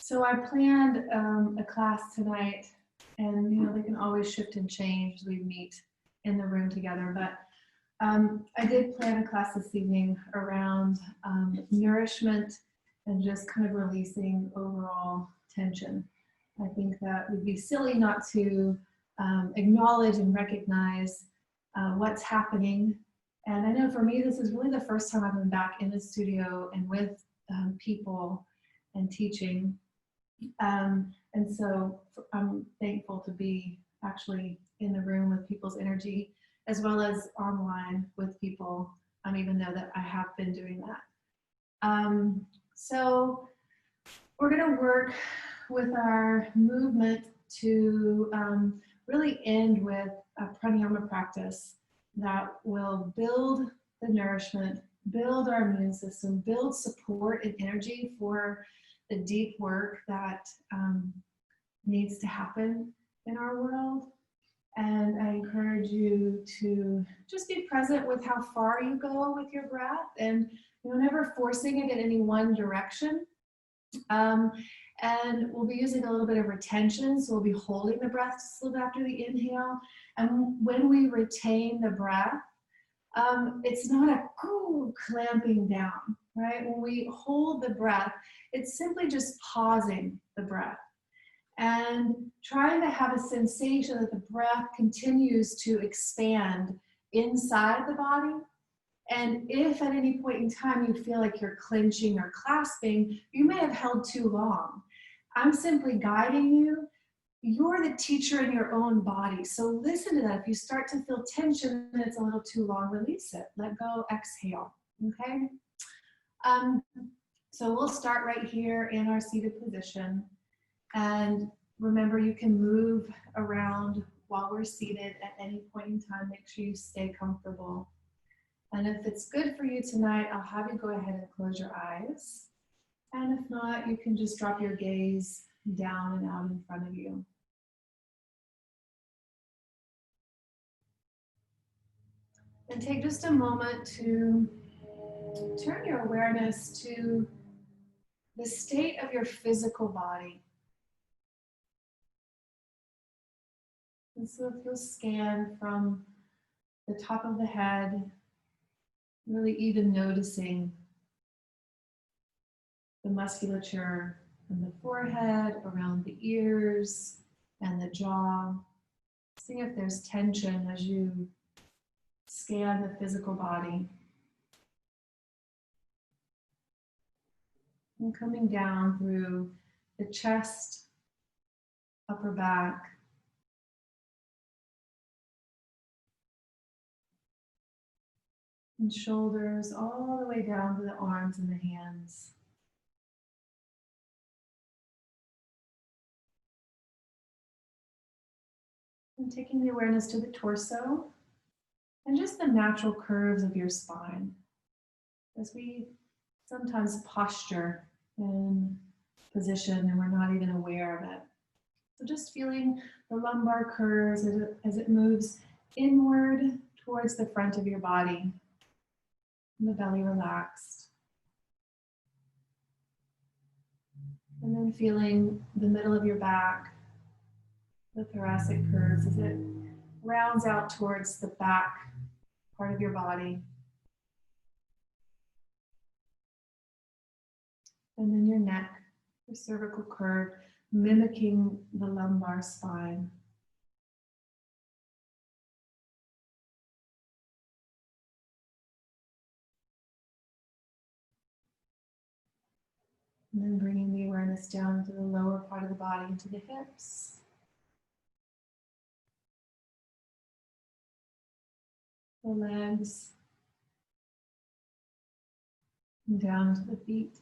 So I planned a class tonight, and they can always shift and change as we meet in the room together. But I did plan a class this evening around nourishment and just kind of releasing overall tension. I think that would be silly not to acknowledge and recognize what's happening. And I know for me, this is really the first time I've been back in the studio and with people and teaching. And so I'm thankful to be actually in the room with people's energy, as well as online with people, even though that I have been doing that. So we're going to work with our movement to really end with a pranayama practice that will build the nourishment, build our immune system, build support and energy for the deep work that needs to happen in our world. And I encourage you to just be present with how far you go with your breath, and never forcing it in any one direction. And we'll be using a little bit of retention, so we'll be holding the breath just a little bit after the inhale. And when we retain the breath, it's not a clamping down, right? When we hold the breath, it's simply just pausing the breath and trying to have a sensation that the breath continues to expand inside the body. And if at any point in time you feel like you're clenching or clasping, you may have held too long. I'm simply guiding you. You're the teacher in your own body. So listen to that. If you start to feel tension and it's a little too long, release it. Let go, exhale, okay? So we'll start right here in our seated position. And remember, you can move around while we're seated at any point in time. Make sure you stay comfortable. And if it's good for you tonight, I'll have you go ahead and close your eyes. And if not, you can just drop your gaze down and out in front of you. And take just a moment to turn your awareness to the state of your physical body. And so if you'll scan from the top of the head, really even noticing the musculature in the forehead, around the ears, and the jaw. Seeing if there's tension as you scan the physical body. And coming down through the chest, upper back, and shoulders, all the way down to the arms and the hands. And taking the awareness to the torso and just the natural curves of your spine. As we sometimes posture in position and we're not even aware of it. So just feeling the lumbar curves as it moves inward towards the front of your body. And the belly relaxed. And then feeling the middle of your back, the thoracic curves as it rounds out towards the back part of your body. And then your neck, your cervical curve, mimicking the lumbar spine. And then bringing the awareness down to the lower part of the body, into the hips. The legs. And down to the feet.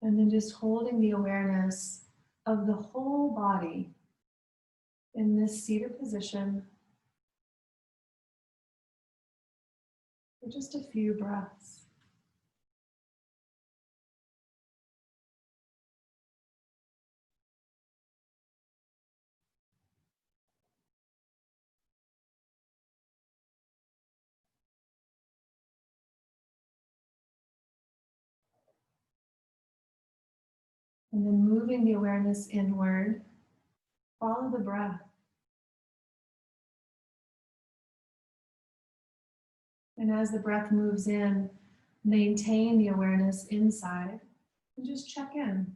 And then just holding the awareness of the whole body in this seated position for just a few breaths. And then moving the awareness inward, follow the breath. And as the breath moves in, maintain the awareness inside and just check in.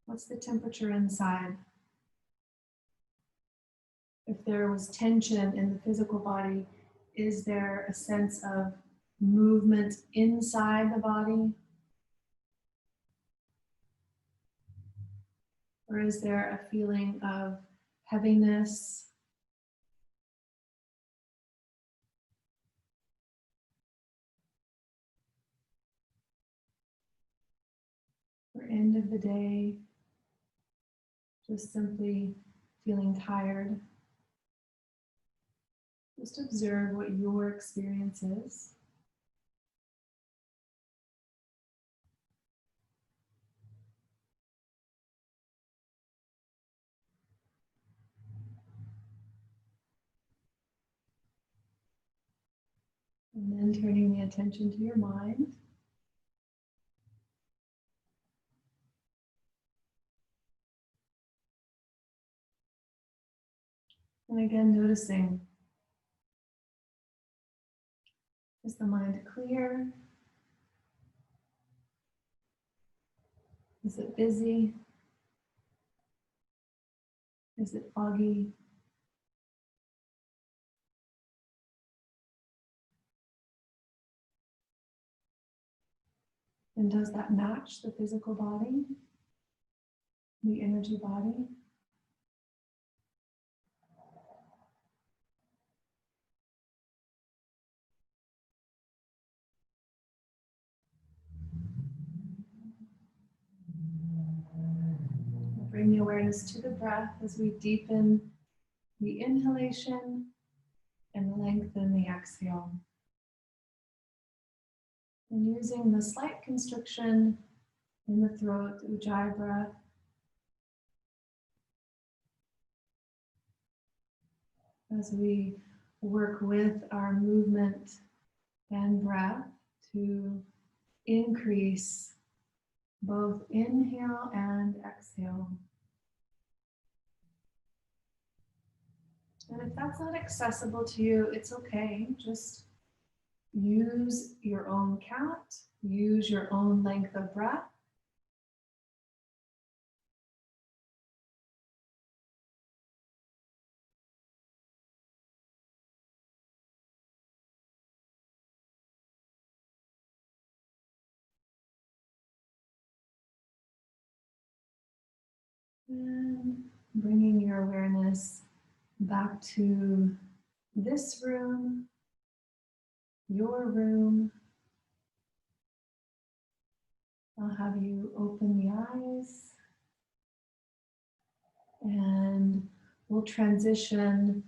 What's the temperature inside? If there was tension in the physical body, is there a sense of movement inside the body? Or is there a feeling of heaviness? Or end of the day, just simply feeling tired? Just observe what your experience is. And then turning the attention to your mind. And again, noticing, is the mind clear? Is it busy? Is it foggy? And does that match the physical body, the energy body? Bring the awareness to the breath as we deepen the inhalation and lengthen the exhale. And using the slight constriction in the throat, the Ujjayi breath, as we work with our movement and breath to increase both inhale and exhale. And if that's not accessible to you, it's okay. Just use your own count, use your own length of breath. And bringing your awareness back to this room, your room. I'll have you open the eyes and we'll transition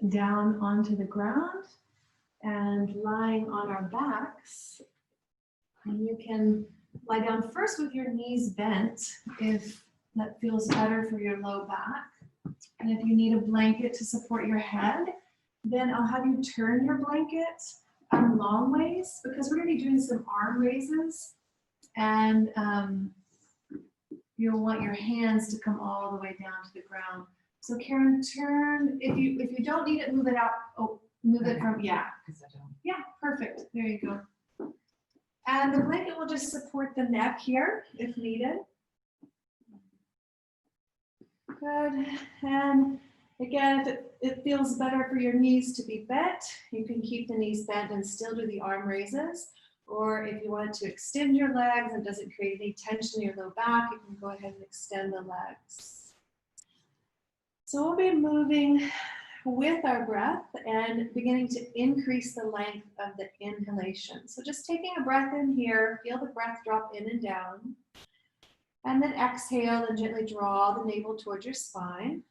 down onto the ground and lying on our backs. And you can lie down first with your knees bent if that feels better for your low back. And if you need a blanket to support your head, then I'll have you turn your blanket long ways because we're going to be doing some arm raises. And you'll want your hands to come all the way down to the ground. So Karen, turn, if you don't need it, move it out. Oh, move it from, yeah. Yeah, perfect. There you go. And the blanket will just support the neck here if needed. Good. And again, if it feels better for your knees to be bent, you can keep the knees bent and still do the arm raises. Or if you want to extend your legs and doesn't create any tension in your low back, you can go ahead and extend the legs. So we'll be moving with our breath and beginning to increase the length of the inhalation. So just taking a breath in here, feel the breath drop in and down. And then exhale and gently draw the navel towards your spine.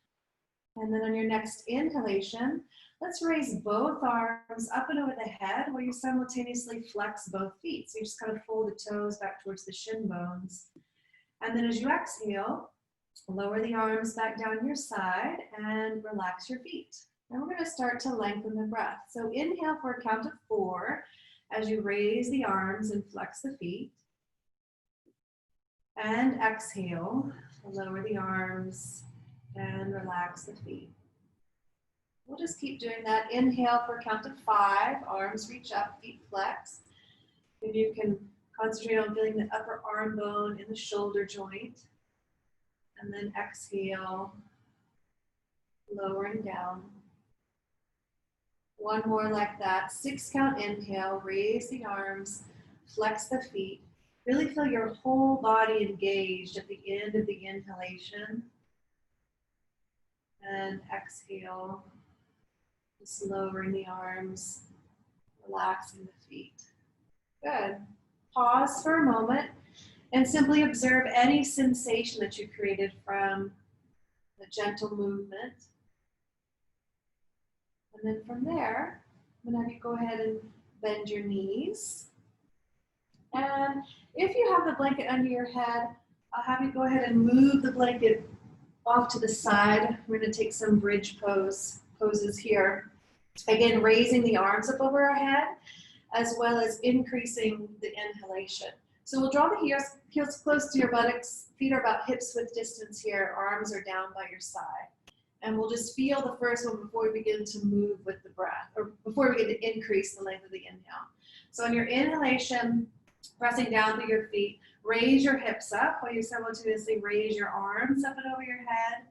And then on your next inhalation, let's raise both arms up and over the head while you simultaneously flex both feet. So you just kind of fold the toes back towards the shin bones. And then as you exhale, lower the arms back down your side and relax your feet. And we're going to start to lengthen the breath. So inhale for a count of 4 as you raise the arms and flex the feet. And exhale, lower the arms and relax the feet. We'll just keep doing that. Inhale for a count of 5, arms reach up, feet flex. If you can concentrate on feeling the upper arm bone in the shoulder joint. And then exhale, lowering down. One more like that. 6 count inhale, raise the arms, flex the feet. Really feel your whole body engaged at the end of the inhalation. And exhale, just lowering the arms, relaxing the feet. Good. Pause for a moment and simply observe any sensation that you created from the gentle movement. And then from there, I'm going to have you go ahead and bend your knees. And if you have the blanket under your head, I'll have you go ahead and move the blanket off to the side. We're going to take some bridge poses here. Again, raising the arms up over our head, as well as increasing the inhalation. So we'll draw the heels close to your buttocks. Feet are about hips width distance here. Arms are down by your side. And we'll just feel the first one before we begin to move with the breath, or before we begin to increase the length of the inhale. So on your inhalation, pressing down through your feet, raise your hips up while you simultaneously raise your arms up and over your head.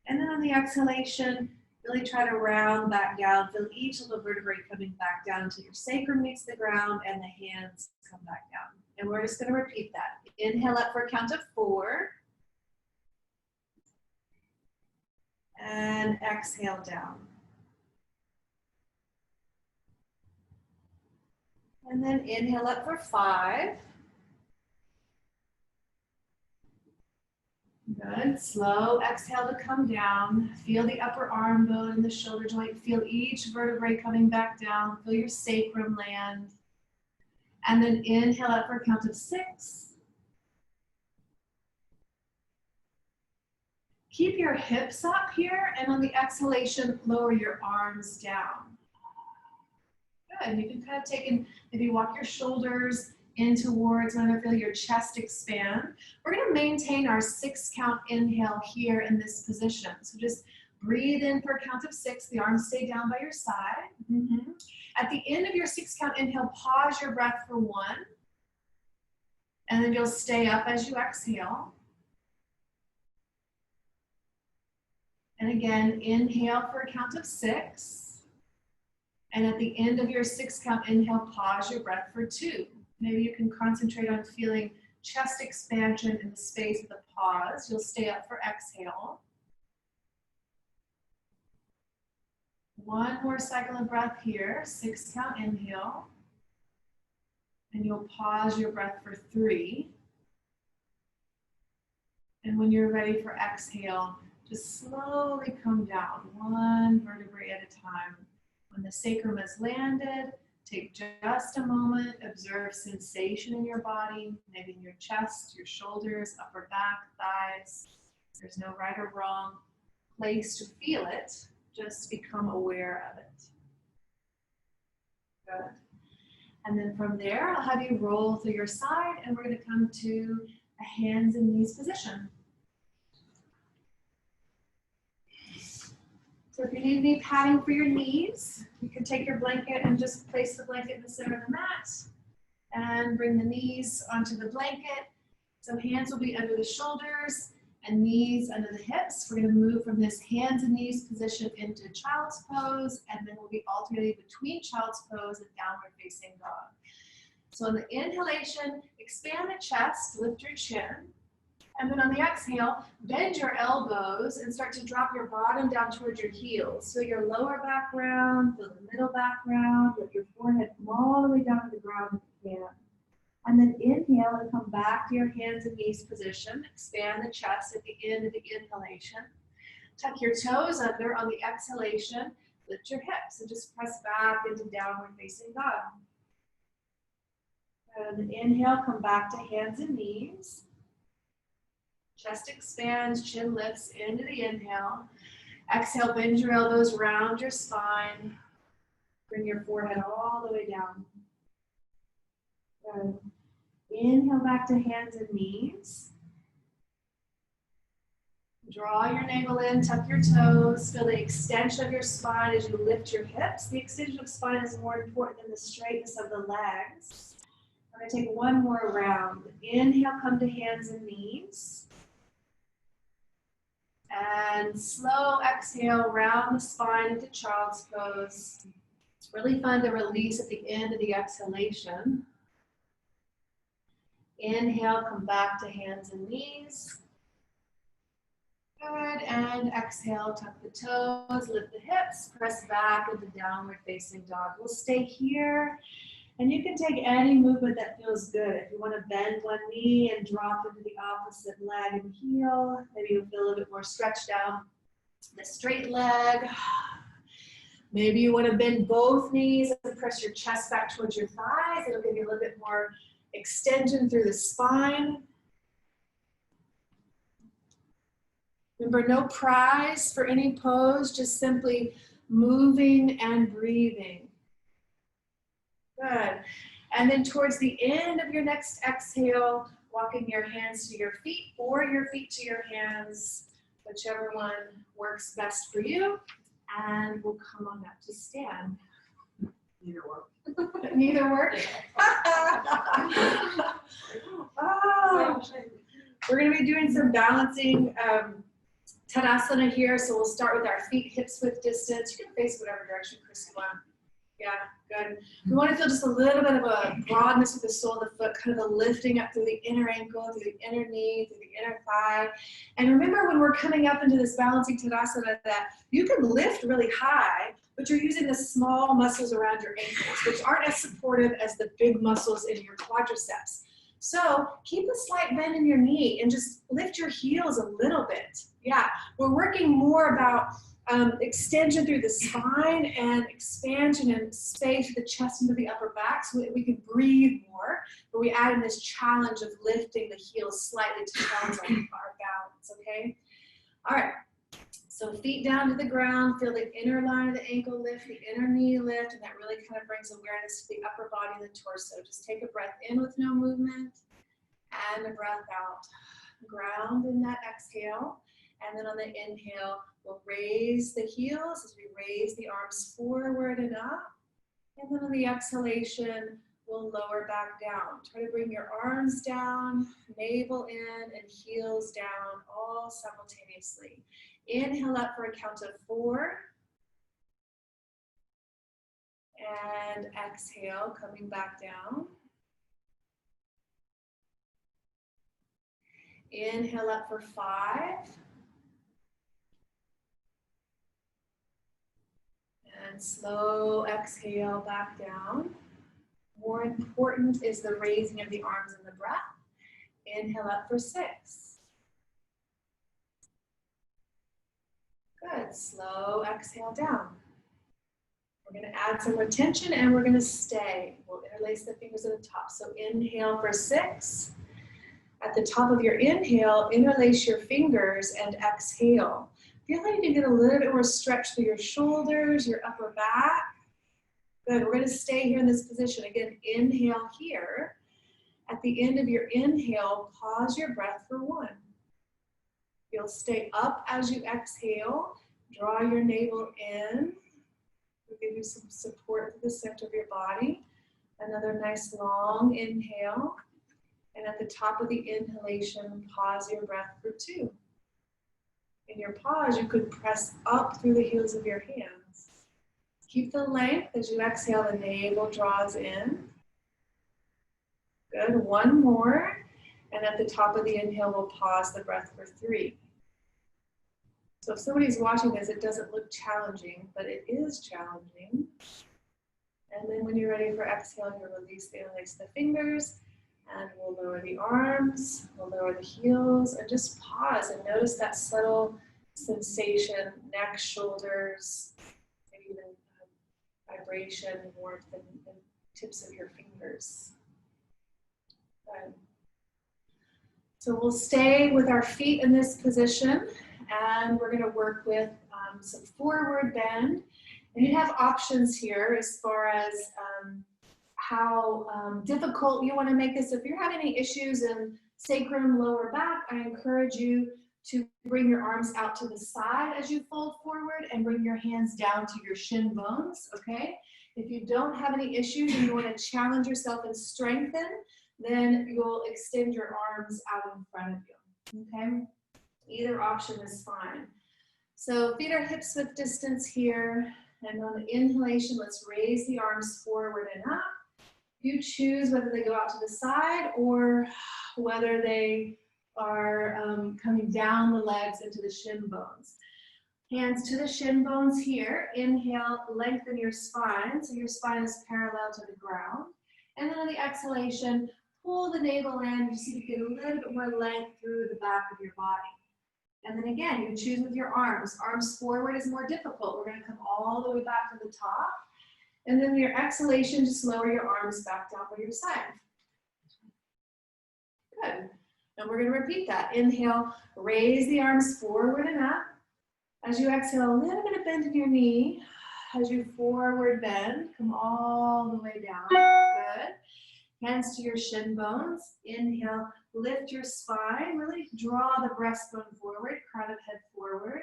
And then on the exhalation, really try to round back down. Feel each little vertebrae coming back down until your sacrum meets the ground and the hands come back down. And we're just going to repeat that. Inhale up for a count of 4. And exhale down. And then inhale up for 5. Good. Slow exhale to come down. Feel the upper arm bone and the shoulder joint. Feel each vertebrae coming back down. Feel your sacrum land. And then inhale up for a count of 6. Keep your hips up here, and on the exhalation, lower your arms down. Good. You can kind of take and maybe walk your shoulders in towards, and feel your chest expand. We're going to maintain our 6 count inhale here in this position. So just breathe in for a count of 6. The arms stay down by your side. At the end of your 6 count inhale, pause your breath for 1. And then you'll stay up as you exhale. And again, inhale for a count of 6. And at the end of your 6 count inhale, pause your breath for 2. Maybe you can concentrate on feeling chest expansion in the space of the pause. You'll stay up for exhale. 1 more cycle of breath here, 6 count inhale. And you'll pause your breath for 3. And when you're ready for exhale, just slowly come down, 1 vertebrae at a time. When the sacrum has landed, take just a moment, observe sensation in your body, maybe in your chest, your shoulders, upper back, thighs. There's no right or wrong place to feel it, just become aware of it. Good. And then from there, I'll have you roll through your side, and we're going to come to a hands and knees position. So if you need any padding for your knees, you can take your blanket and just place the blanket in the center of the mat and bring the knees onto the blanket. So hands will be under the shoulders and knees under the hips. We're going to move from this hands and knees position into child's pose, and then we'll be alternating between child's pose and downward facing dog. So on the inhalation, expand the chest, lift your chin. And then on the exhale, bend your elbows and start to drop your bottom down towards your heels. So your lower back round, feel the middle back round, let your forehead come all the way down to the ground if you can. And then inhale and come back to your hands and knees position. Expand the chest at the end of the inhalation. Tuck your toes under on the exhalation. Lift your hips and just press back into downward facing dog. And then inhale, come back to hands and knees. Chest expands, chin lifts into the inhale. Exhale, bend your elbows, round your spine. Bring your forehead all the way down. Good. Inhale back to hands and knees. Draw your navel in, tuck your toes, feel the extension of your spine as you lift your hips. The extension of spine is more important than the straightness of the legs. I'm going to take one more round. Inhale, come to hands and knees. And slow exhale, round the spine into child's pose. It's really fun to release at the end of the exhalation. Inhale, come back to hands and knees. Good, and exhale, tuck the toes, lift the hips, press back into downward facing dog. We'll stay here, and you can take any movement that feels good. If you want to bend one knee and drop into the opposite leg and heel, maybe you'll feel a little bit more stretched down the straight leg. Maybe you want to bend both knees and press your chest back towards your thighs. It'll give you a little bit more extension through the spine. Remember, no prize for any pose, just simply moving and breathing. Good. And then towards the end of your next exhale, walking your hands to your feet or your feet to your hands, whichever one works best for you. And we'll come on up to stand. Neither work. Neither work? Oh. We're going to be doing some balancing Tadasana here, so we'll start with our feet hips width distance. You can face whatever direction, Chris, you want. Yeah, good. We want to feel just a little bit of a broadness with the sole of the foot, kind of a lifting up through the inner ankle, through the inner knee, through the inner thigh. And remember, when we're coming up into this balancing Tadasana, that you can lift really high, but you're using the small muscles around your ankles, which aren't as supportive as the big muscles in your quadriceps. So keep a slight bend in your knee and just lift your heels a little bit. Yeah, we're working more about extension through the spine and expansion and space through the chest into the upper back so that we can breathe more. But we add in this challenge of lifting the heels slightly to challenge our balance, okay? All right, so feet down to the ground, feel the inner line of the ankle lift, the inner knee lift, and that really kind of brings awareness to the upper body and the torso. Just take a breath in with no movement and a breath out. Ground in that exhale. And then on the inhale, we'll raise the heels as we raise the arms forward and up. And then on the exhalation, we'll lower back down. Try to bring your arms down, navel in, and heels down, all simultaneously. Inhale up for a count of 4. And exhale, coming back down. Inhale up for 5. And slow exhale back down. More important is the raising of the arms and the breath. Inhale up for 6. Good. Slow exhale down. We're going to add some retention and we're going to stay. We'll interlace the fingers at the top. So inhale for 6. At the top of your inhale, interlace your fingers and exhale. Feel like you can get a little bit more stretch through your shoulders, your upper back. Good, we're gonna stay here in this position. Again, inhale here. At the end of your inhale, pause your breath for 1. You'll stay up as you exhale. Draw your navel in. We'll give you some support to the center of your body. Another nice long inhale. And at the top of the inhalation, pause your breath for 2. In your pause, you could press up through the heels of your hands. Keep the length as you exhale, the navel draws in. Good, 1 more. And at the top of the inhale, we'll pause the breath for 3. So if somebody's watching this, it doesn't look challenging, but it is challenging. And then when you're ready for exhale, you'll release the interlace the fingers. And we'll lower the arms, we'll lower the heels, and just pause and notice that subtle sensation, neck, shoulders, maybe even vibration, warmth, and tips of your fingers. Good. So we'll stay with our feet in this position, and we're going to work with some forward bend. And you have options here as far as how difficult you want to make this. If you're having any issues in sacrum, lower back, I encourage you to bring your arms out to the side as you fold forward and bring your hands down to your shin bones, okay? If you don't have any issues and you want to challenge yourself and strengthen, then you'll extend your arms out in front of you, okay? Either option is fine. So feet are hip width distance here, and on the inhalation, let's raise the arms forward and up. You choose whether they go out to the side or whether they are coming down the legs into the shin bones. Hands to the shin bones here. Inhale, lengthen your spine, so your spine is parallel to the ground. And then on the exhalation, pull the navel in. You see, you get a little bit more length through the back of your body. And then again, you choose with your arms. Arms forward is more difficult. We're going to come all the way back to the top. And then your exhalation, just lower your arms back down by your side. Good. And we're going to repeat that. Inhale, raise the arms forward and up. As you exhale, a little bit of bend in your knee. As you forward bend, come all the way down. Good. Hands to your shin bones. Inhale, lift your spine. Really draw the breastbone forward, crown of head forward.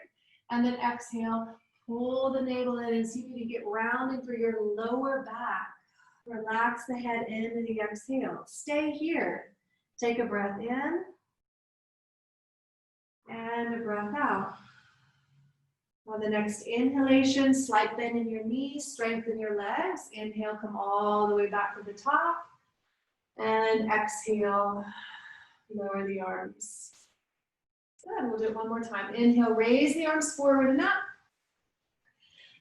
And then exhale, pull the navel in and see if you can get rounded through your lower back. Relax the head in and the exhale. Stay here. Take a breath in and a breath out. On the next inhalation, slight bend in your knees, strengthen your legs. Inhale, come all the way back to the top. And exhale, lower the arms. Good, we'll do it one more time. Inhale, raise the arms forward and up.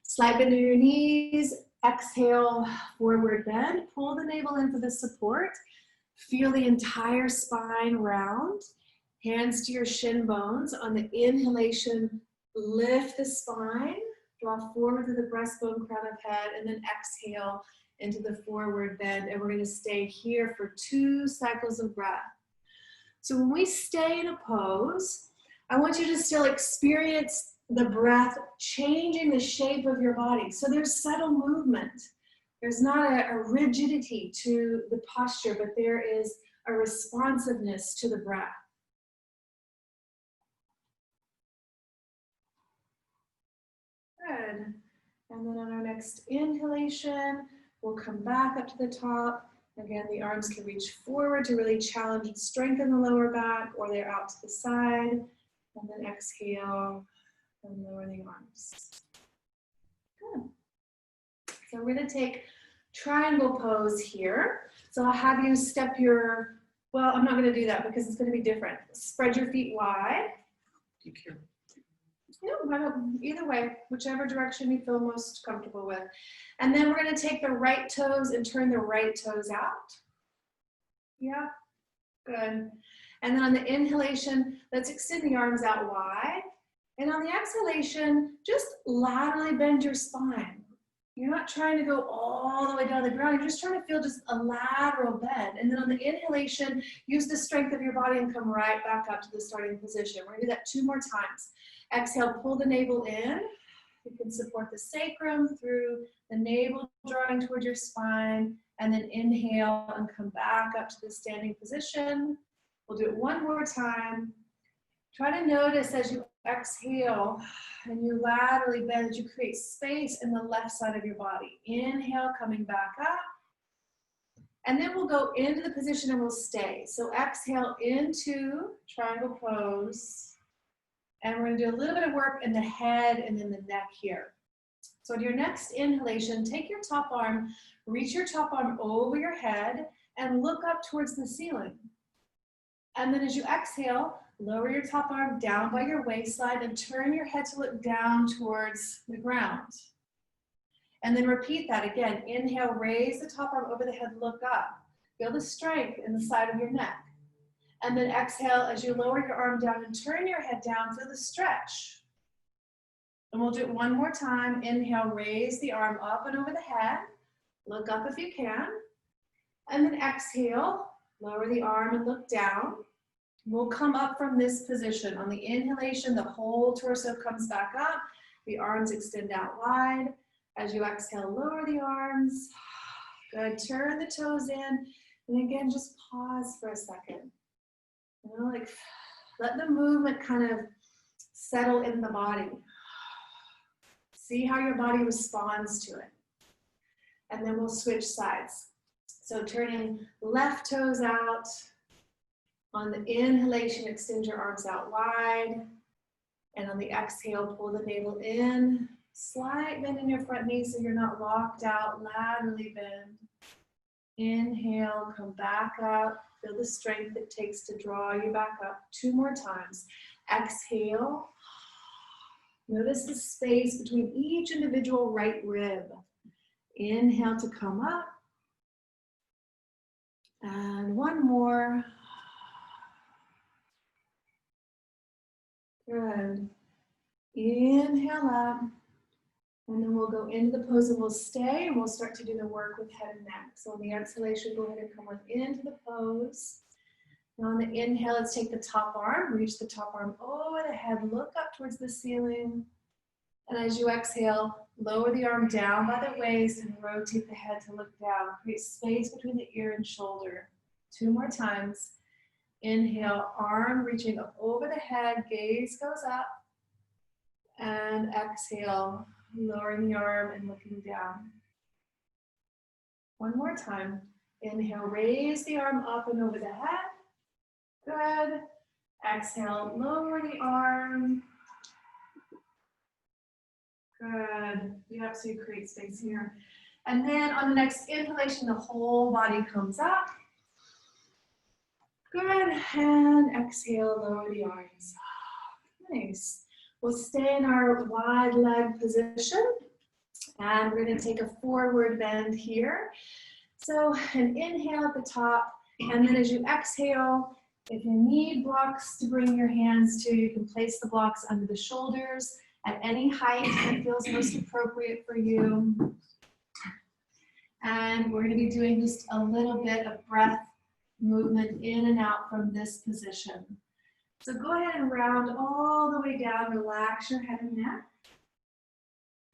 Slight bend in your knees. Exhale, forward bend. Pull the navel in for the support. Feel the entire spine round. Hands to your shin bones. On the inhalation, lift the spine. Draw forward to the breastbone, crown of head, and then exhale into the forward bend. And we're going to stay here for 2 cycles of breath. So when we stay in a pose, I want you to still experience the breath changing the shape of your body. So there's subtle movement. There's not a rigidity to the posture, but there is a responsiveness to the breath. Good. And then on our next inhalation, we'll come back up to the top. Again, the arms can reach forward to really challenge and strengthen the lower back, or they're out to the side. And then exhale and lower the arms. Good. So we're going to take triangle pose here. So I'll have you step your, well, I'm not going to do that because it's going to be different. Spread your feet wide. Yeah, either way, whichever direction you feel most comfortable with. And then we're going to take the right toes and turn the right toes out. Yeah, good. And then on the inhalation, let's extend the arms out wide. And on the exhalation, just laterally bend your spine. You're not trying to go all the way down the ground. You're just trying to feel just a lateral bend. And then on the inhalation, use the strength of your body and come right back up to the starting position. We're going to do that 2 more times. Exhale, pull the navel in. You can support the sacrum through the navel drawing toward your spine. And then inhale and come back up to the standing position. We'll do it 1 more time. Try to notice as you exhale and you laterally bend that you create space in the left side of your body. Inhale, coming back up. And then we'll go into the position and we'll stay. So exhale into triangle pose. And we're going to do a little bit of work in the head and then the neck here. So in your next inhalation, take your top arm, reach your top arm over your head and look up towards the ceiling. And then as you exhale, lower your top arm down by your waistline and turn your head to look down towards the ground. And then repeat that again. Inhale, raise the top arm over the head, look up. Feel the strength in the side of your neck. And then exhale as you lower your arm down and turn your head down, feel the stretch. And we'll do it 1 more time. Inhale, raise the arm up and over the head. Look up if you can. And then exhale, lower the arm and look down. We'll come up from this position. On the inhalation, the whole torso comes back up. The arms extend out wide. As you exhale, lower the arms. Good, turn the toes in. And again, just pause for a second. You know, like Let the movement kind of settle in the body. See how your body responds to it. And then we'll switch sides. So turning left toes out. On the inhalation, extend your arms out wide. And on the exhale, pull the navel in. Slight bend in your front knee so you're not locked out. Laterally bend. Inhale, come back up. Feel the strength it takes to draw you back up. 2 more times. Exhale. Notice the space between each individual right rib. Inhale to come up. And 1 more. Good. Inhale up. And then we'll go into the pose and we'll stay and we'll start to do the work with head and neck. So on the exhalation, go ahead and come on into the pose. Now on the inhale, let's take the top arm, reach the top arm over the head, look up towards the ceiling. And as you exhale, lower the arm down by the waist and rotate the head to look down. Create space between the ear and shoulder. 2 more times. Inhale, arm reaching up over the head, gaze goes up. And exhale, lowering the arm and looking down. 1 more time. Inhale, raise the arm up and over the head. Good. Exhale, lower the arm. Good. Yep, so you create space here. And then on the next inhalation, the whole body comes up. Good. And exhale, lower the arms. Nice. We'll stay in our wide leg position. And we're going to take a forward bend here. So an inhale at the top. And then as you exhale, if you need blocks to bring your hands to, you can place the blocks under the shoulders at any height that feels most appropriate for you. And we're going to be doing just a little bit of breath movement in and out from this position. So go ahead and round all the way down, relax your head and neck.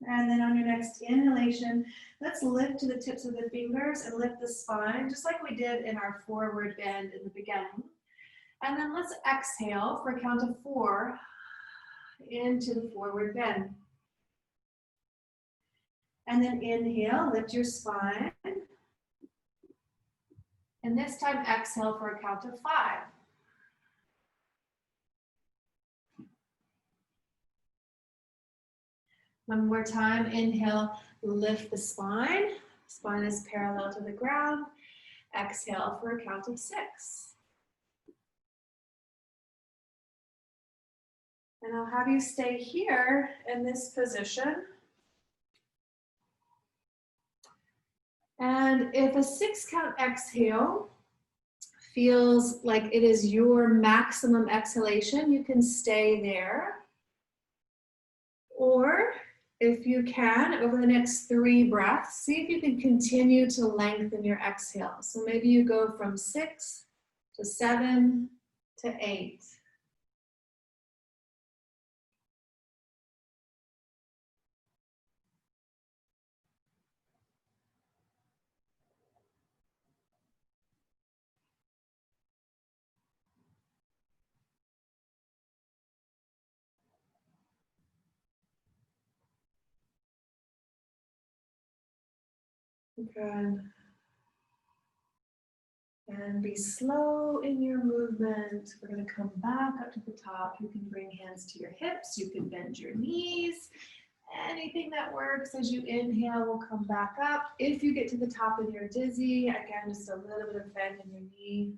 And then on your next inhalation, let's lift to the tips of the fingers and lift the spine, just like we did in our forward bend in the beginning. And then let's exhale for a count of 4 into the forward bend. And then inhale, lift your spine. And this time exhale for a count of 5. One more time, inhale, lift the spine. Spine is parallel to the ground. Exhale for a count of 6. And I'll have you stay here in this position. And if a 6 count exhale feels like it is your maximum exhalation, you can stay there. Or if you can, over the next 3 breaths, see if you can continue to lengthen your exhale. So maybe you go from 6 to 7 to 8. Good. And be slow in your movement. We're going to come back up to the top. You can bring hands to your hips. You can bend your knees. Anything that works. As you inhale, we'll come back up. If you get to the top and you're dizzy, again, just a little bit of bend in your knee.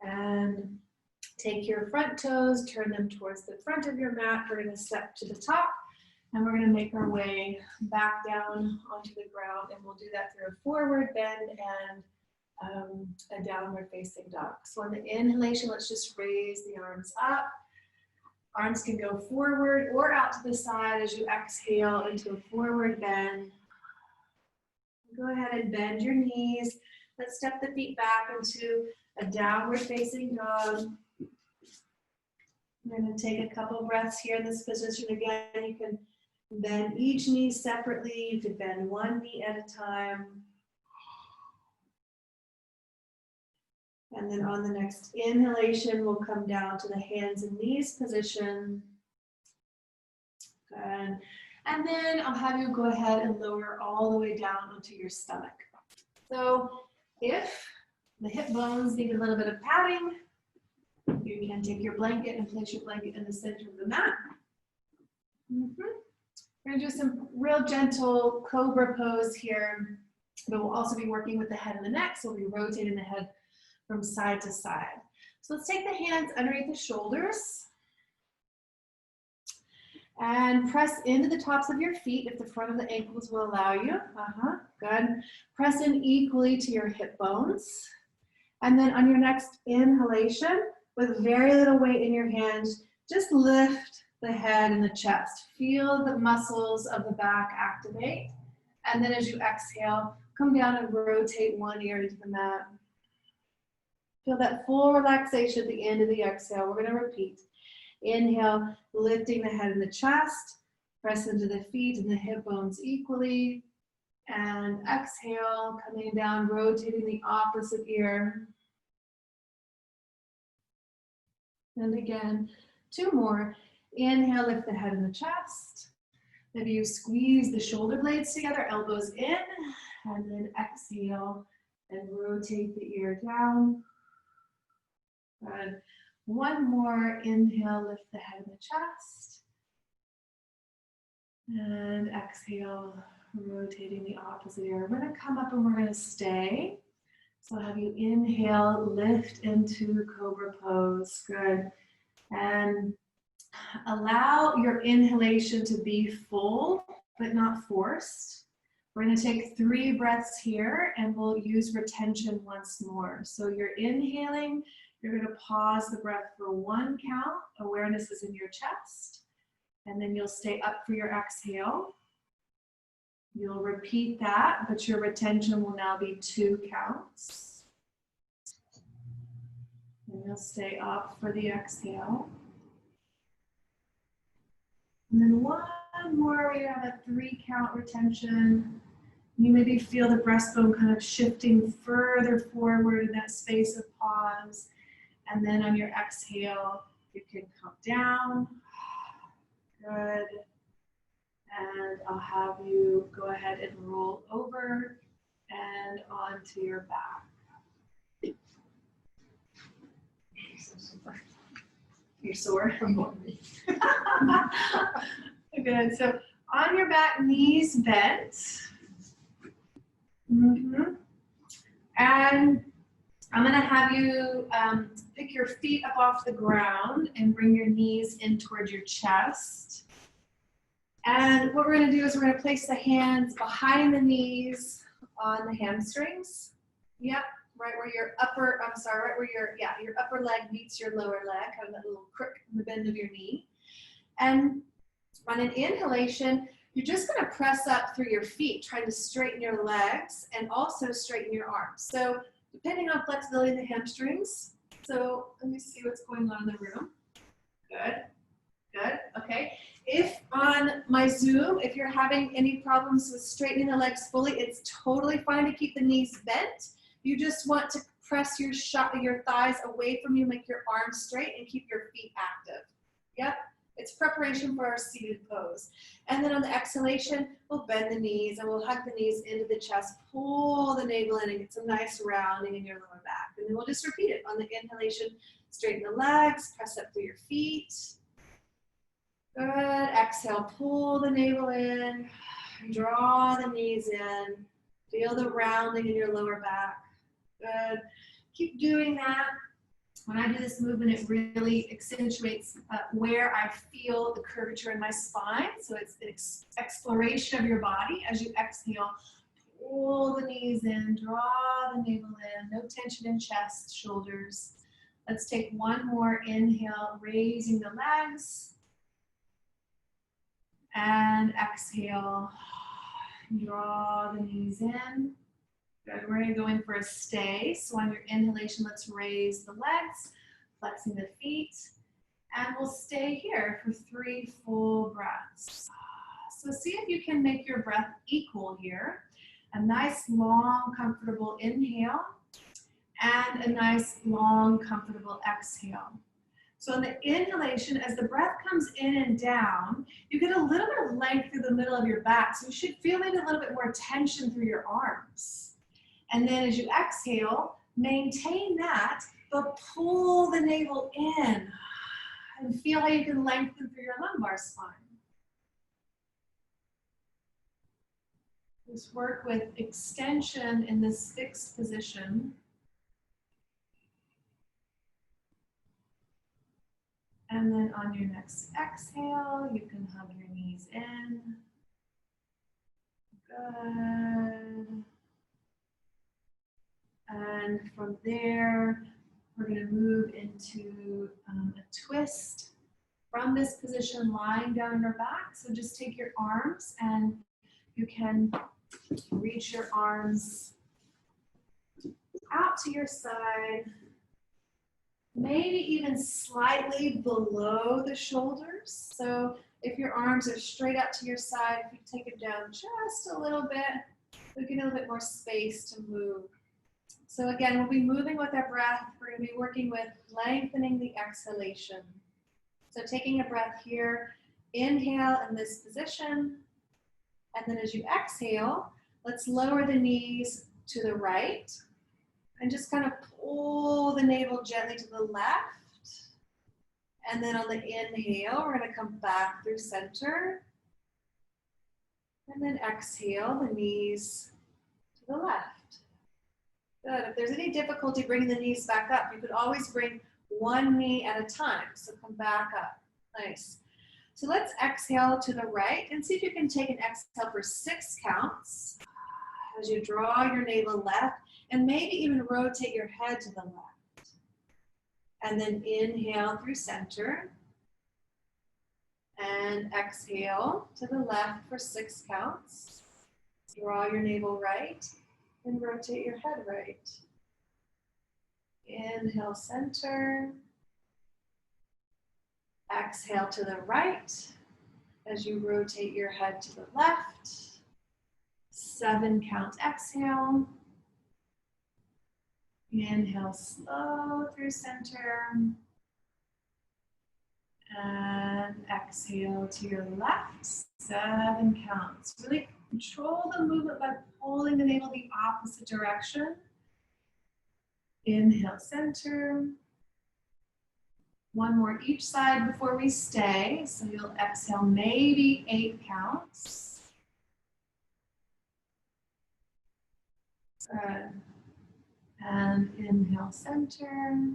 And take your front toes, turn them towards the front of your mat. We're going to step to the top. And we're going to make our way back down onto the ground. And we'll do that through a forward bend and a downward facing dog. So on the inhalation, let's just raise the arms up. Arms can go forward or out to the side as you exhale into a forward bend. Go ahead and bend your knees. Let's step the feet back into a downward facing dog. We're going to take a couple breaths here in this position. Again, you can bend each knee separately. You can bend one knee at a time. And then on the next inhalation, we'll come down to the hands and knees position. Good. And then I'll have you go ahead and lower all the way down onto your stomach. So if the hip bones need a little bit of padding, you can take your blanket and place your blanket in the center of the mat. We're going to do some real gentle cobra pose here, but we'll also be working with the head and the neck, so we'll be rotating the head from side to side. So let's take the hands underneath the shoulders and press into the tops of your feet if the front of the ankles will allow you. Good. Press in equally to your hip bones. And then on your next inhalation, with very little weight in your hands, just lift the head and the chest. Feel the muscles of the back activate. And then as you exhale, come down and rotate one ear into the mat. Feel that full relaxation at the end of the exhale. We're going to repeat. Inhale, lifting the head and the chest. Press into the feet and the hip bones equally. And exhale, coming down, rotating the opposite ear. And again, two more. Inhale, lift the head and the chest. Maybe you squeeze the shoulder blades together, elbows in, and then exhale and rotate the ear down. Good. One more. Inhale, lift the head and the chest. And exhale, rotating the opposite ear. We're going to come up and we're going to stay. So I'll have you inhale, lift into cobra pose. Good. And allow your inhalation to be full, but not forced. We're going to take 3 breaths here and we'll use retention once more. So you're inhaling, you're going to pause the breath for 1 count. Awareness is in your chest. And then you'll stay up for your exhale. You'll repeat that, but your retention will now be 2 counts. And you'll stay up for the exhale. And then 1 more, we have a 3 count retention. You maybe feel the breastbone kind of shifting further forward in that space of pause. And then on your exhale, you can come down. Good. And I'll have you go ahead and roll over and onto your back. You're sore? Good. So on your back, knees bent. And I'm going to have you pick your feet up off the ground and bring your knees in towards your chest. And what we're going to do is we're going to place the hands behind the knees on the hamstrings. Yep, right where your upper, right where your upper leg meets your lower leg, kind of that little crook in the bend of your knee. And on an inhalation, you're just going to press up through your feet, trying to straighten your legs and also straighten your arms. So depending on flexibility in the hamstrings. So let me see what's going on in the room. Good, good, okay. If on my Zoom, if you're having any problems with straightening the legs fully, it's totally fine to keep the knees bent. You just want to press your thighs away from you, make your arms straight, and keep your feet active. Yep, it's preparation for our seated pose. And then on the exhalation, we'll bend the knees and we'll hug the knees into the chest, pull the navel in and get some nice rounding in your lower back. And then we'll just repeat it. On the inhalation, straighten the legs, press up through your feet. Good. Exhale, pull the navel in, draw the knees in, feel the rounding in your lower back. Good. Keep doing that. When I do this movement, it really accentuates where I feel the curvature in my spine. So it's an exploration of your body as you exhale. Pull the knees in, draw the navel in, no tension in chest, shoulders. Let's take 1 more inhale, raising the legs. And exhale, draw the knees in. Good, we're gonna go in for a stay. So on your inhalation, let's raise the legs, flexing the feet, and we'll stay here for 3 full breaths. So see if you can make your breath equal here. A nice, long, comfortable inhale, and a nice, long, comfortable exhale. So in the inhalation, as the breath comes in and down, you get a little bit of length through the middle of your back. So you should feel maybe a little bit more tension through your arms. And then as you exhale, maintain that, but pull the navel in and feel how you can lengthen through your lumbar spine. Just work with extension in this fixed position. And then on your next exhale, you can hug your knees in. Good. And from there, we're going to move into a twist from this position, lying down on our back. So just take your arms and you can reach your arms out to your side. Maybe even slightly below the shoulders. So if your arms are straight up to your side, if you take it down just a little bit, we get a little bit more space to move. So again, we'll be moving with our breath. We're going to be working with lengthening the exhalation. So taking a breath here, inhale in this position. And then as you exhale, let's lower the knees to the right. And just kind of pull the navel gently to the left. And then on the inhale, we're going to come back through center. And then exhale, the knees to the left. Good. If there's any difficulty bringing the knees back up, you could always bring one knee at a time. So come back up. Nice. So let's exhale to the right and see if you can take an exhale for 6 counts as you draw your navel left. And maybe even rotate your head to the left. And then inhale through center. And exhale to the left for 6 counts. Draw your navel right and rotate your head right. Inhale, center. Exhale to the right as you rotate your head to the left. 7 count exhale. Inhale, slow through center. And exhale to your left, 7 counts. Really control the movement by pulling the navel the opposite direction. Inhale, center. 1 more each side before we stay. So you'll exhale maybe 8 counts. Good. And inhale, center.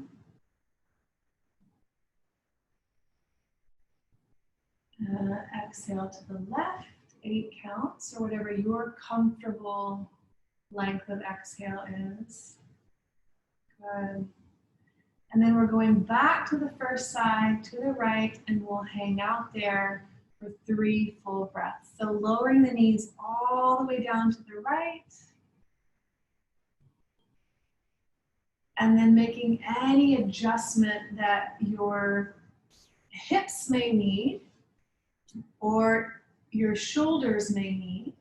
Exhale to the left, 8 counts, or whatever your comfortable length of exhale is. Good. And then we're going back to the first side, to the right, and we'll hang out there for 3 full breaths. So lowering the knees all the way down to the right. And then making any adjustment that your hips may need or your shoulders may need.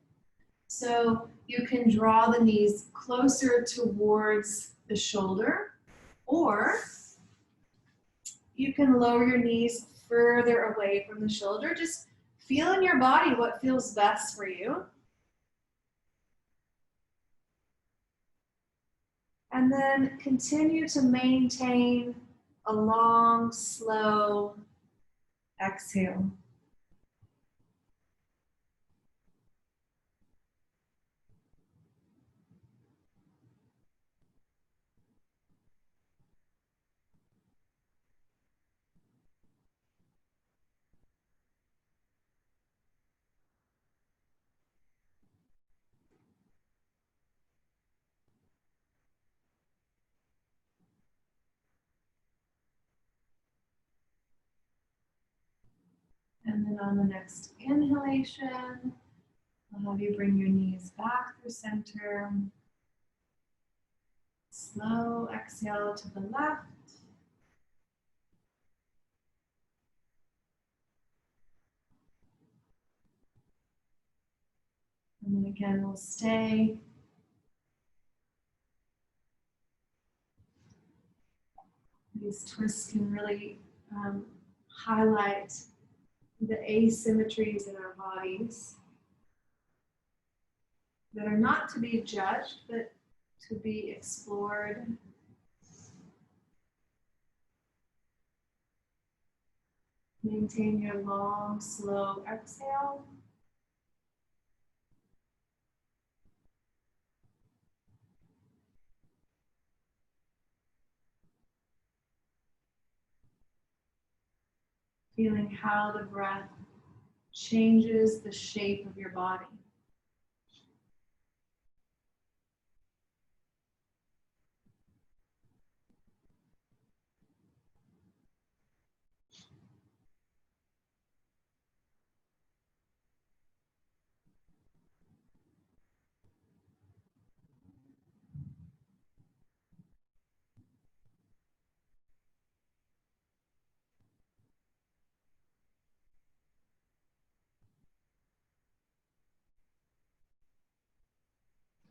So you can draw the knees closer towards the shoulder, or you can lower your knees further away from the shoulder. Just feel in your body what feels best for you. And then continue to maintain a long, slow exhale. And then on the next inhalation, I'll have you bring your knees back through center. Slow exhale to the left. And then again, we'll stay These twists can really highlight the asymmetries in our bodies that are not to be judged, but to be explored. Maintain your long, slow exhale. Feeling how the breath changes the shape of your body.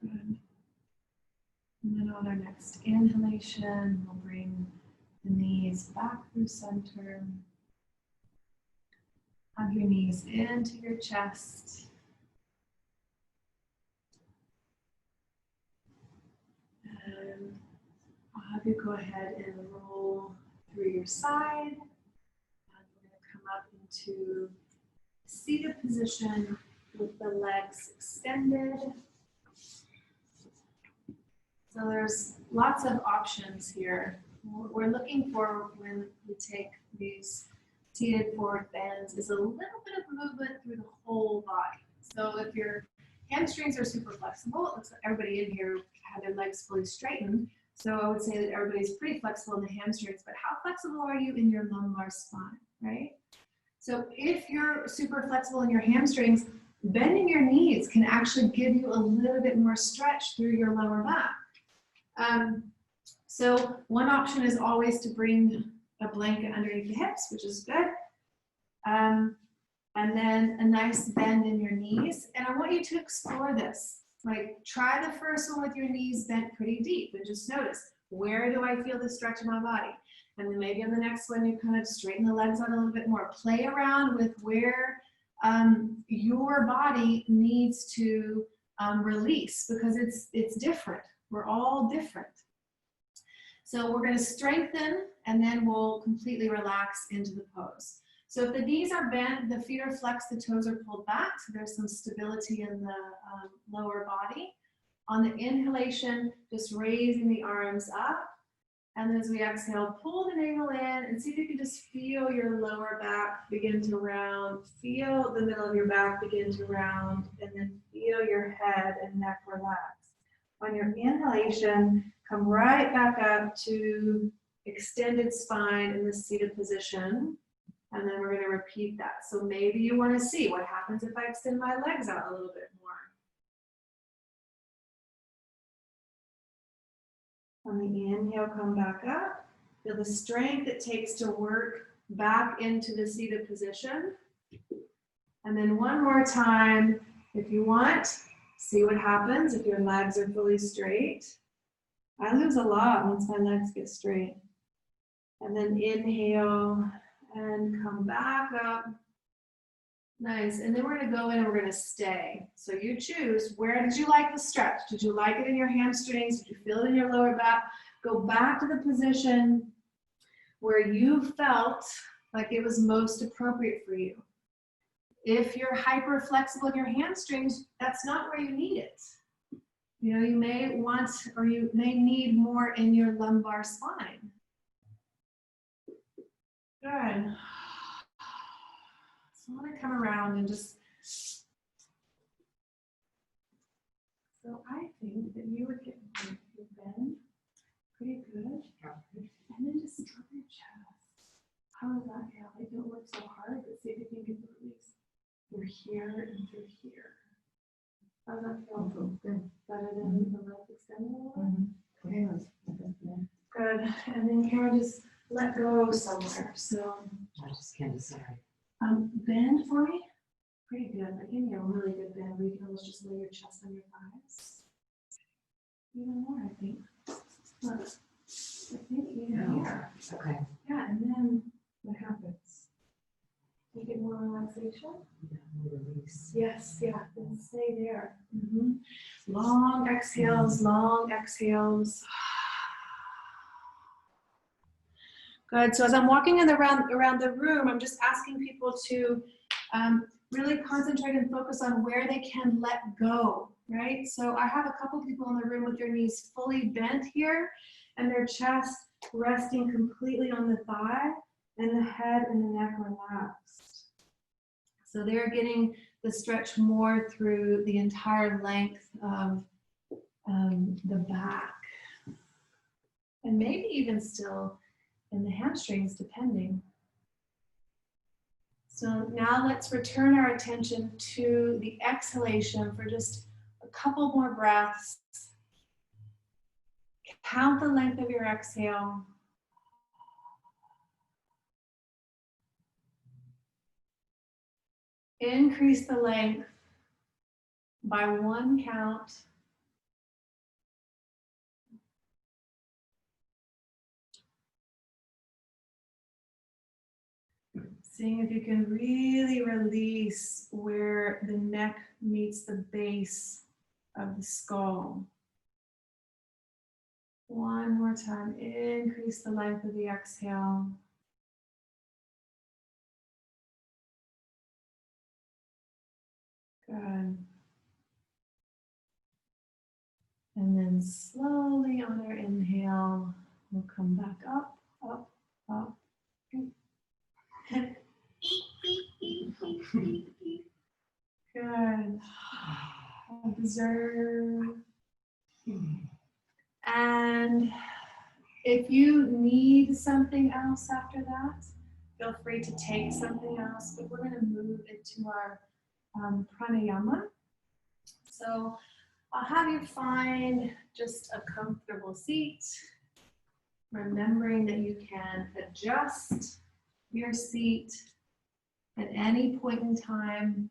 Good. And then on our next inhalation, we'll bring the knees back through center. Hug your knees into your chest. And I'll have you go ahead and roll through your side. And we're going to come up into seated position with the legs extended. So there's lots of options here. What we're looking for when we take these seated forward bends is a little bit of movement through the whole body. So if your hamstrings are super flexible, it looks like everybody in here had their legs fully straightened. So I would say that everybody's pretty flexible in the hamstrings, but how flexible are you in your lumbar spine, right? So if you're super flexible in your hamstrings, bending your knees can actually give you a little bit more stretch through your lower back. So one option is always to bring a blanket underneath the hips, which is good. And then a nice bend in your knees. And I want you to explore this. Like, try the first one with your knees bent pretty deep and just notice, where do I feel the stretch in my body? And then maybe on the next one, you kind of straighten the legs out a little bit more. Play around with where your body needs to release, because it's different. We're all different. So we're going to strengthen, and then we'll completely relax into the pose. So if the knees are bent, the feet are flexed, the toes are pulled back, so there's some stability in the lower body. On the inhalation, just raising the arms up. And then as we exhale, pull the navel in and see if you can just feel your lower back begin to round. Feel the middle of your back begin to round, and then feel your head and neck relax. On your inhalation, come right back up to extended spine in the seated position. And then we're going to repeat that. So maybe you want to see what happens if I extend my legs out a little bit more. On the inhale, come back up. Feel the strength it takes to work back into the seated position. And then one more time, if you want, see what happens if your legs are fully straight. I lose a lot once my legs get straight. And then inhale and come back up. Nice. And then we're going to go in and we're going to stay. So you choose, where did you like the stretch? Did you like it in your hamstrings? Did you feel it in your lower back? Go back to the position where you felt like it was most appropriate for you. If you're hyper flexible in your hamstrings, that's not where you need it. You know, you may want, or you may need more in your lumbar spine. Good. So I want to come around and just, so I think that you would get your bend pretty good. And then just drop your chest. How does that feel? Like, don't work so hard, but see if you can get the release through here and through here. How does that feel? Good. Better than the legs extended a little? Good. And then can we just let go somewhere? So I just can't decide. Bend for me. Pretty good. Like, give me a really good bend where you can almost just lay your chest on your thighs. Even more, I think. Look. I think even here. Okay. Yeah, and then what happens? You get more relaxation? Yeah, release. Yes, yeah, then stay there. Long exhales, long exhales. Good. So as I'm walking around the room, I'm just asking people to really concentrate and focus on where they can let go, right? So I have a couple people in the room with their knees fully bent here and their chest resting completely on the thigh and the head and the neck relaxed. So they're getting the stretch more through the entire length of the back. And maybe even still in the hamstrings, depending. So now let's return our attention to the exhalation for just a couple more breaths. Count the length of your exhale. Increase the length by 1 count. Seeing if you can really release where the neck meets the base of the skull. One more time, increase the length of the exhale. Good. And then slowly on our inhale, we'll come back up, up, up. Good. Observe. And if you need something else after that, feel free to take something else, but we're going to move into our pranayama. So I'll have you find just a comfortable seat, remembering that you can adjust your seat at any point in time.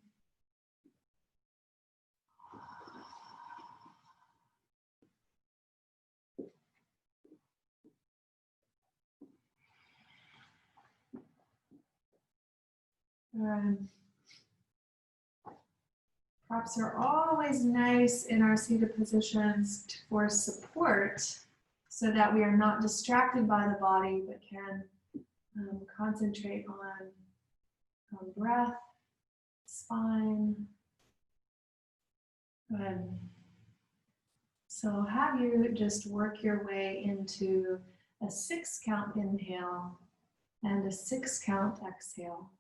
Props are always nice in our seated positions for support so that we are not distracted by the body but can concentrate on breath, spine. Good. So I'll have you just work your way into a 6 count inhale and a 6 count exhale.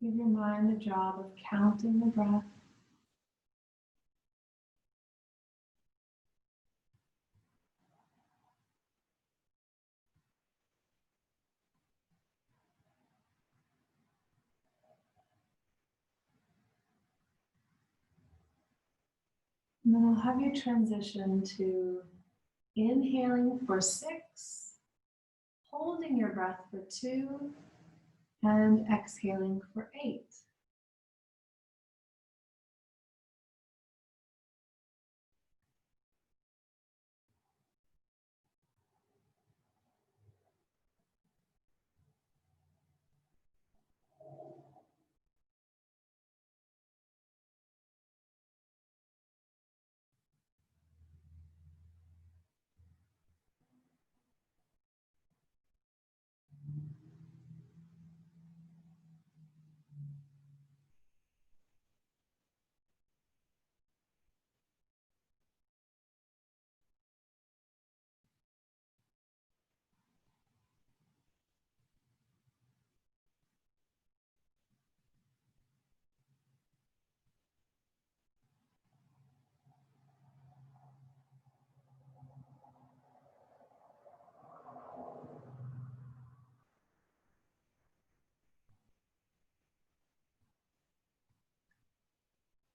Give your mind the job of counting the breath. And then I'll have you transition to inhaling for 6, holding your breath for 2, and exhaling for 8.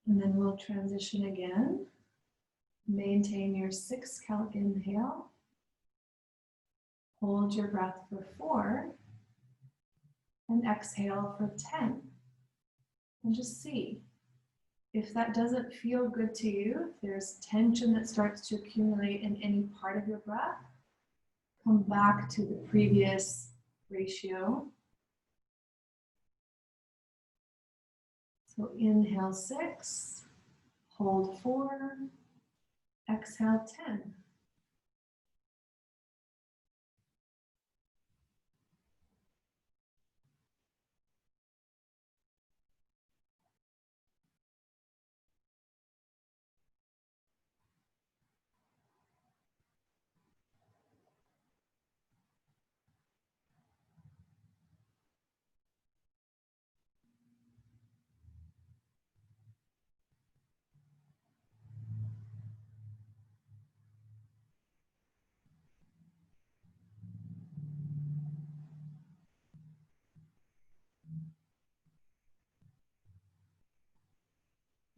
And then we'll transition again. Maintain your 6 count inhale. Hold your breath for 4 and exhale for 10. And just see if that doesn't feel good to you, if there's tension that starts to accumulate in any part of your breath, come back to the previous ratio. So inhale 6, hold 4, exhale 10.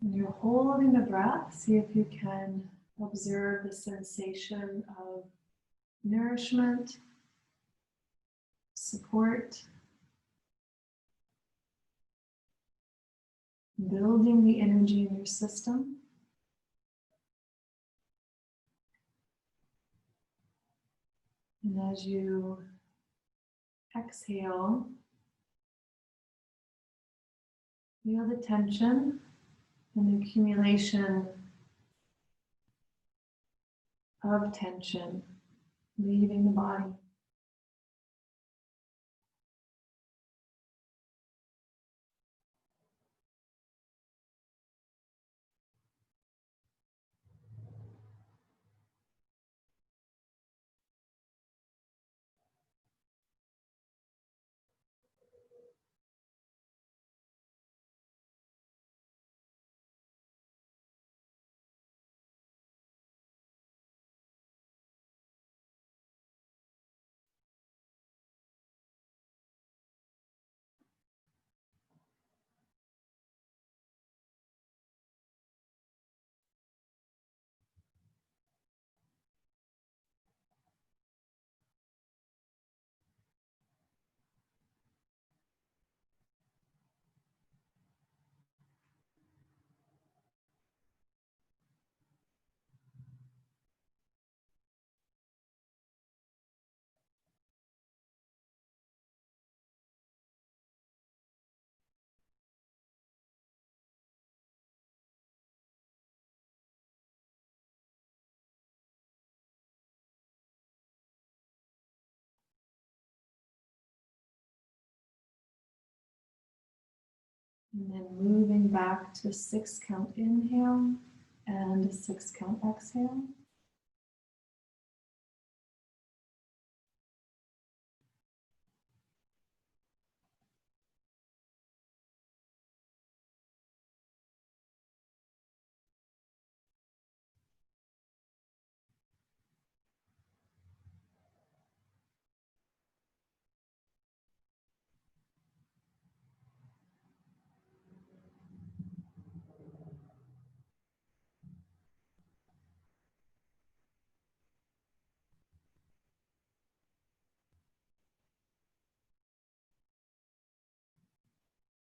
When you're holding the breath, see if you can observe the sensation of nourishment, support, building the energy in your system. And as you exhale, feel the tension and the accumulation of tension leaving the body. And then moving back to 6 count inhale and a 6 count exhale.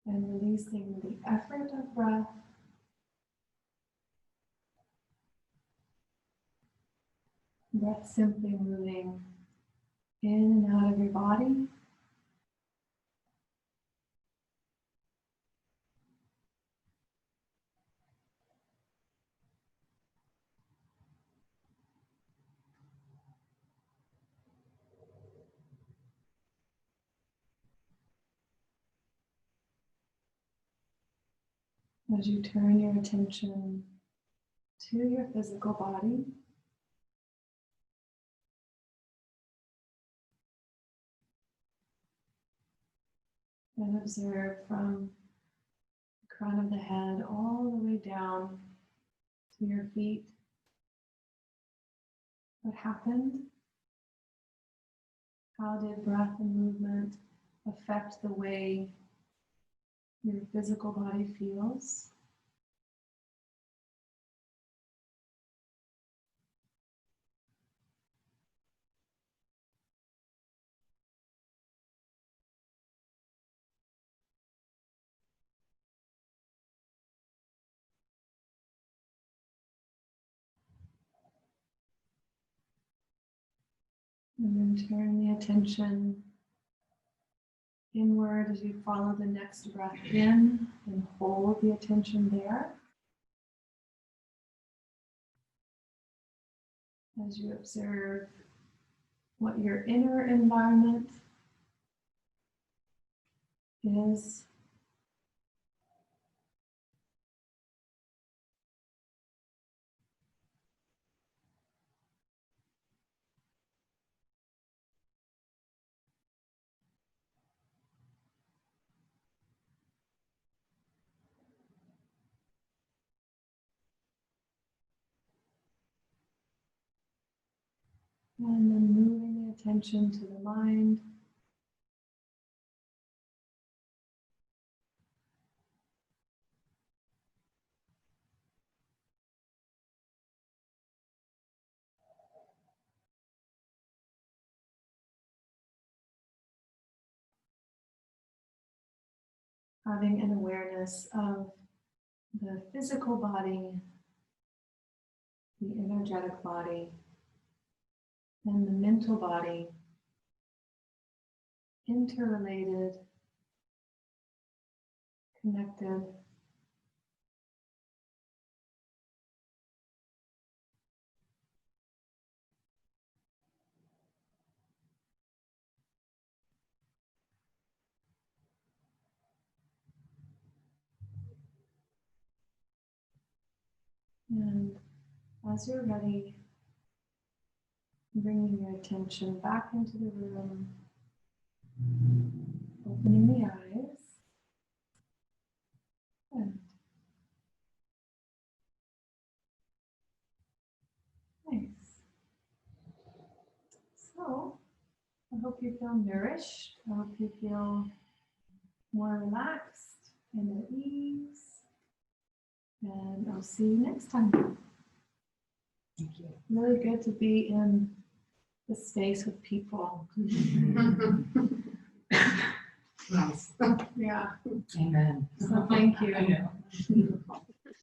And releasing the effort of breath. Breath simply moving in and out of your body. As you turn your attention to your physical body, and observe from the crown of the head all the way down to your feet what happened. How did breath and movement affect the way your physical body feels? And then turn the attention inward as you follow the next breath in and hold the attention there. As you observe what your inner environment is. And then moving the attention to the mind. Having an awareness of the physical body, the energetic body, and the mental body, interrelated, connected. And as you're ready, bringing your attention back into the room, opening the eyes, and nice. So, I hope you feel nourished. I hope you feel more relaxed and at ease. And I'll see you next time. Thank you. Really good to be in the space with people. Nice. Yeah. Amen. So thank you. I know.